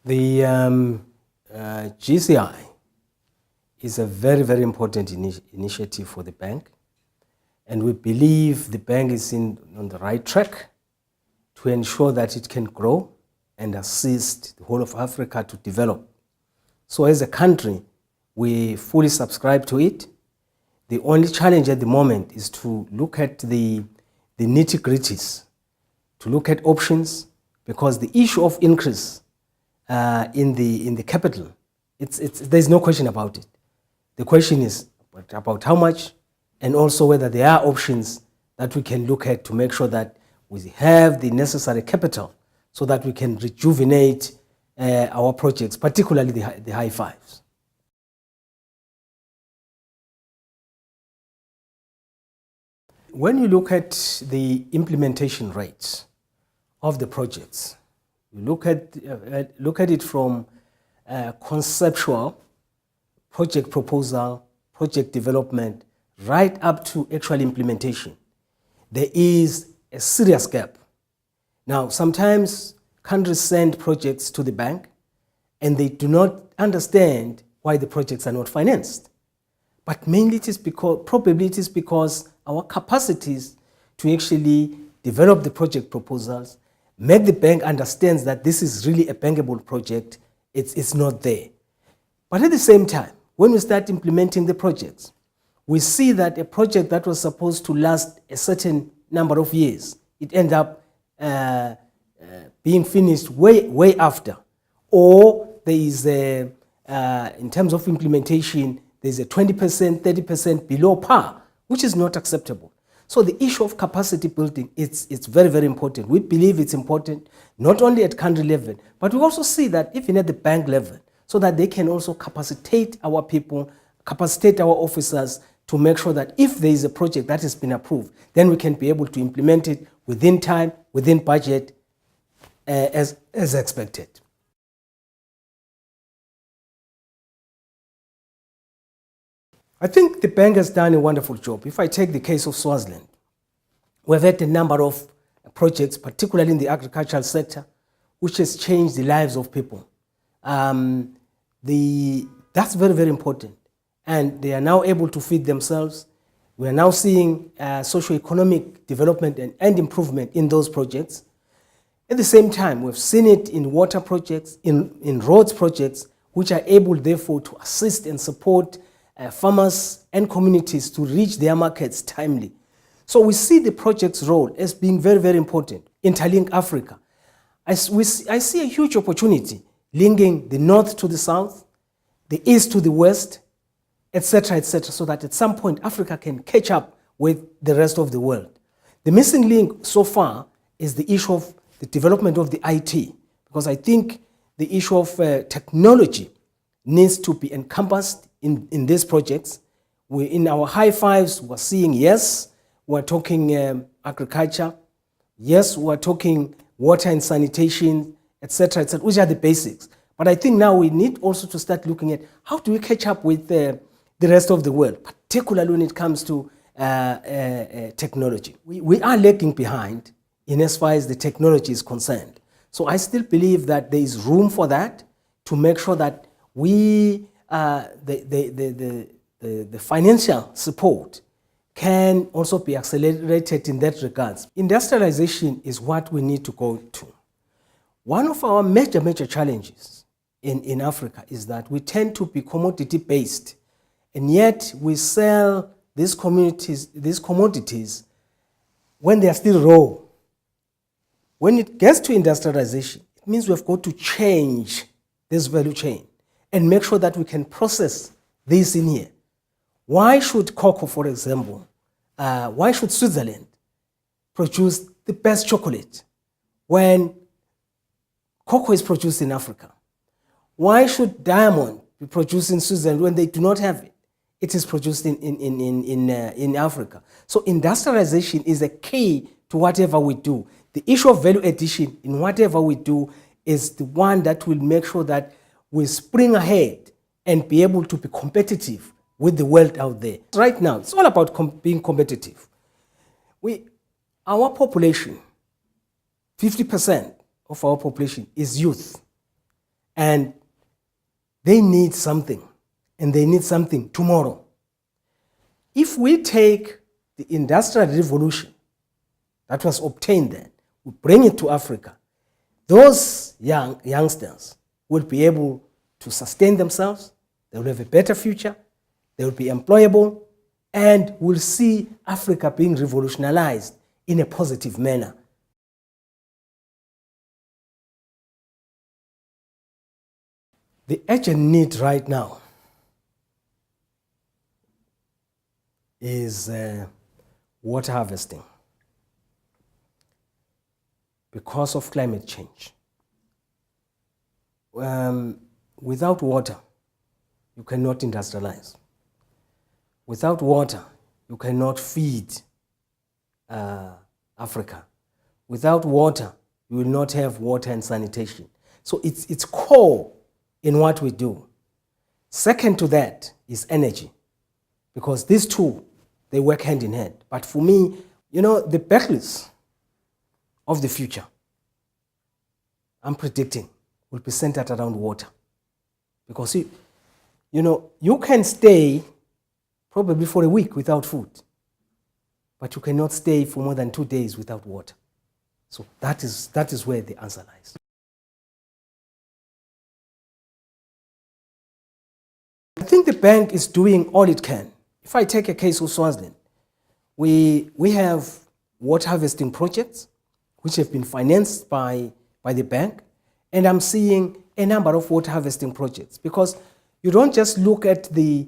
The GCI is a very, very important initiative for the bank, and we believe the bank is on the right track to ensure that it can grow and assist the whole of Africa to develop. So as a country, we fully subscribe to it. The only challenge at the moment is to look at the nitty-gritties, to look at options, because the issue of increase in the capital, there's no question about it. The question is about how much, and also whether there are options that we can look at to make sure that we have the necessary capital so that we can rejuvenate our projects, particularly the high fives. When you look at the implementation rates of the projects, you look at it from conceptual, project proposal, project development, right up to actual implementation. There is a serious gap. Now, sometimes countries send projects to the bank and they do not understand why the projects are not financed. But mainly probably it is because our capacities to actually develop the project proposals, make the bank understand that this is really a bankable project, it's not there. But at the same time, when we start implementing the projects, we see that a project that was supposed to last a certain number of years, it ends up being finished way after. Or there is in terms of implementation, there's a 20%, 30% below par, which is not acceptable. So the issue of capacity building, it's very, very important. We believe it's important, not only at country level, but we also see that even at the bank level, so that they can also capacitate our people, capacitate our officers to make sure that if there is a project that has been approved, then we can be able to implement it within time, within budget, as expected. I think the bank has done a wonderful job. If I take the case of Swaziland, we've had a number of projects, particularly in the agricultural sector, which has changed the lives of people. That's very, very important. And they are now able to feed themselves. We are now seeing socio-economic development and improvement in those projects. At the same time, we've seen it in water projects, in roads projects, which are able, therefore, to assist and support farmers and communities to reach their markets timely. So we see the project's role as being very, very important. Interlink Africa. I see a huge opportunity linking the north to the south, the east to the west, etc., so that at some point Africa can catch up with the rest of the world. The missing link so far is the issue of the development of the IT, because I think the issue of technology needs to be encompassed in these projects. In our high fives, we're seeing, yes, we're talking agriculture, yes, we're talking water and sanitation, etc., which are the basics. But I think now we need also to start looking at how do we catch up with the rest of the world, particularly when it comes to technology. We are lagging behind in as far as the technology is concerned. So I still believe that there is room for that to make sure that the financial support can also be accelerated in that regards. Industrialization is what we need to go to. One of our major challenges in Africa is that we tend to be commodity-based, and yet we sell these commodities when they are still raw. When it gets to industrialization, it means we've got to change this value chain and make sure that we can process this in here. Why should cocoa, for example, why should Switzerland produce the best chocolate when cocoa is produced in Africa? Why should diamond be produced in Switzerland when they do not have it? It is produced in Africa. So industrialization is a key to whatever we do. The issue of value addition in whatever we do is the one that will make sure that we spring ahead and be able to be competitive with the world out there. Right now, it's all about being competitive. Our population, 50% of our population is youth. and they need something, and they need something tomorrow. If we take the industrial revolution that was obtained then, we bring it to Africa, those youngsters will be able to sustain themselves, they will have a better future, they will be employable, and we'll see Africa being revolutionized in a positive manner. The urgent need right now is water harvesting because of climate change. Without water, you cannot industrialize. Without water, you cannot feed Africa. Without water, you will not have water and sanitation. So it's core in what we do. Second to that is energy, because these two, they work hand in hand. But for me, the battles of the future, I'm predicting, will be centered around water. Because you can stay probably for a week without food, but you cannot stay for more than 2 days without water. So that is where the answer lies. I think the bank is doing all it can. If I take a case of Swaziland, we have water harvesting projects which have been financed by the bank, and I'm seeing a number of water harvesting projects, because you don't just look at the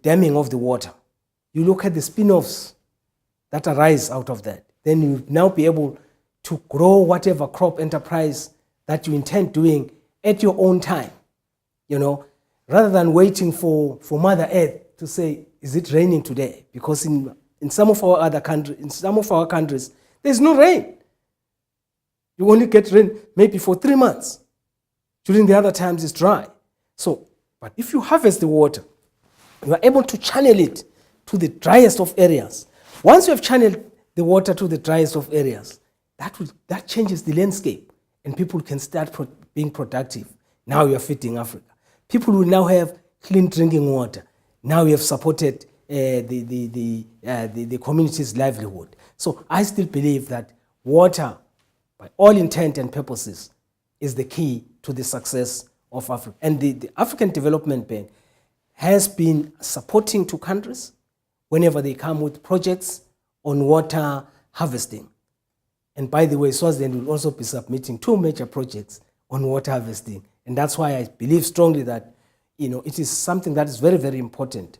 damming of the water, you look at the spin-offs that arise out of that. Then you now be able to grow whatever crop enterprise that you intend doing at your own time, rather than waiting for Mother Earth to say, is it raining today? Because in some of our other countries, in some of our countries, there's no rain. You only get rain maybe for 3 months. During the other times it's dry. But if you harvest the water, you are able to channel it to the driest of areas. Once you have channeled the water to the driest of areas, that changes the landscape, and people can start being productive. Now you are feeding Africa. People will now have clean drinking water. Now you have supported the community's livelihood. So I still believe that water, by all intent and purposes, is the key to the success of Africa. And the African Development Bank has been supporting two countries whenever they come with projects on water harvesting. And by the way, Swaziland will also be submitting 2 major projects on water harvesting. And that's why I believe strongly that it is something that is very, very important